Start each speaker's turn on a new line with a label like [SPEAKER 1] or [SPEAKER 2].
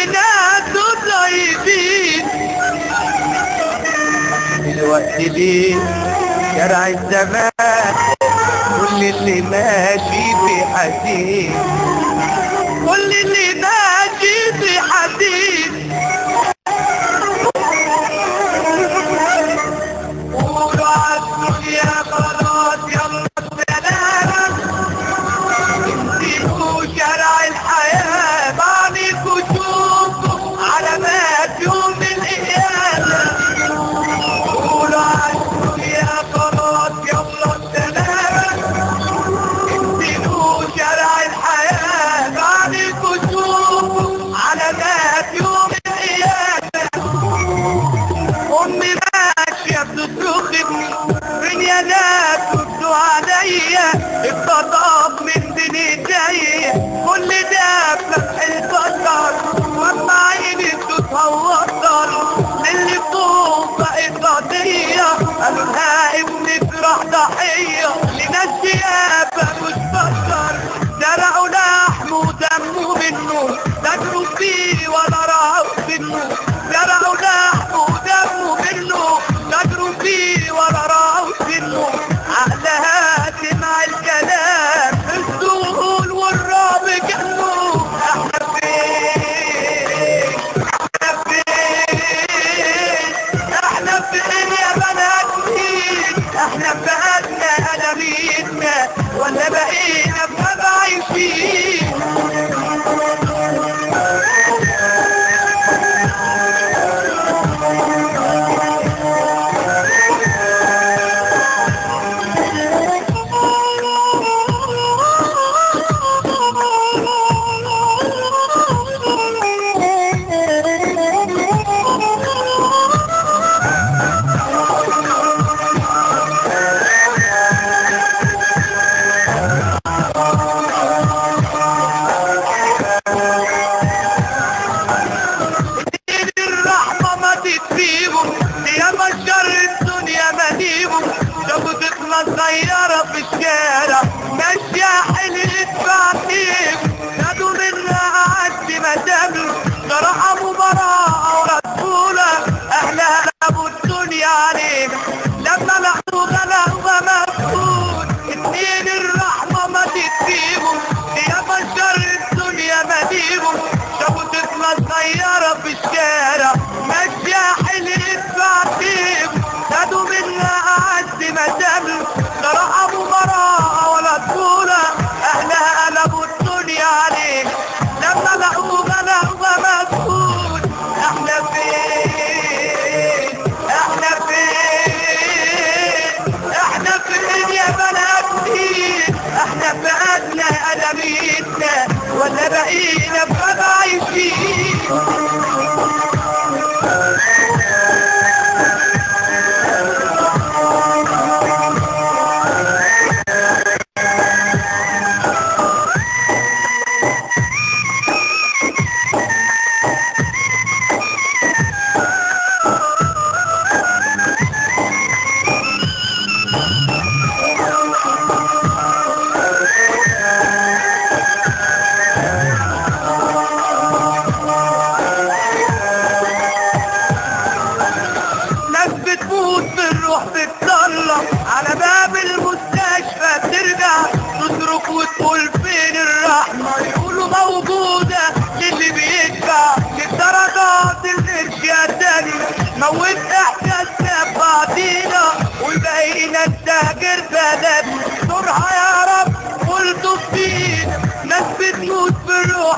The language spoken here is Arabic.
[SPEAKER 1] ناس طيبين الوقت ليه شارع الزمان كل اللي ماشي في حديد كل اللي ماشي في حديد قولوا عالدنيا خلاص يلا السلامة انتوا شارع الحياة بعدكوا شوفوا علامات يوم القيامة قولوا عالدنيا خلاص يلا السلامة انتوا شارع الحياة بعدكوا شوفوا علامات يوم القيامة أمي ماشية بتصرخ ابني فين يا ناس ردوا عليا اتخطف من بين ايديا كل ده بفتح البصر واما عيني بتتوتر للي فوق بقت قضية قالوا لها ابنك راح ضحية لناس ديابة مش بشر زرعوا لحمه ودمه منه تاجروا فيه ولا راحوا منه زرعوا لحمه ودمه منه تاجروا فيه ولا راحوا منه عقلها سمع الكلام الذهول والرعب جنوا احنا فين احنا فين احنا فين يا بنات مين احنا فقدنا قلبيتنا ولا بقينا بنبقى عايشين صغيرة في الشارع ماشية حلقة بعتيب نادوا منها عد مدامل صراحة مباراة ورسولة أهلها لابوا الدنيا علينا لما لحظوا غلاوة مفقود اتنين الرحمة ما تسيبهم يا بشر الدنيا مديبهم شافوا طفلة صغيرة في الشارع ماشية حلقة بعتيب نادوا منها عد مدامل صراحة مباراة ولا طولة أهلها قلبوا الدنيا علينا لما لقوا غلاوة مفقود احنا فين احنا فين احنا فين يا بنات مين احنا فقدنا قلبيتنا ولا بقينا بقى عايشين على باب المستشفى ترجع تصرخ وتقول فين الرحمة يقولوا موجودة للي بيدفع للدرجات الارشاداني موت احساسنا ببعضينا وبقينا نستهجر بلدنا نورها يا رب قلتوا فينا ناس بتموت بالروح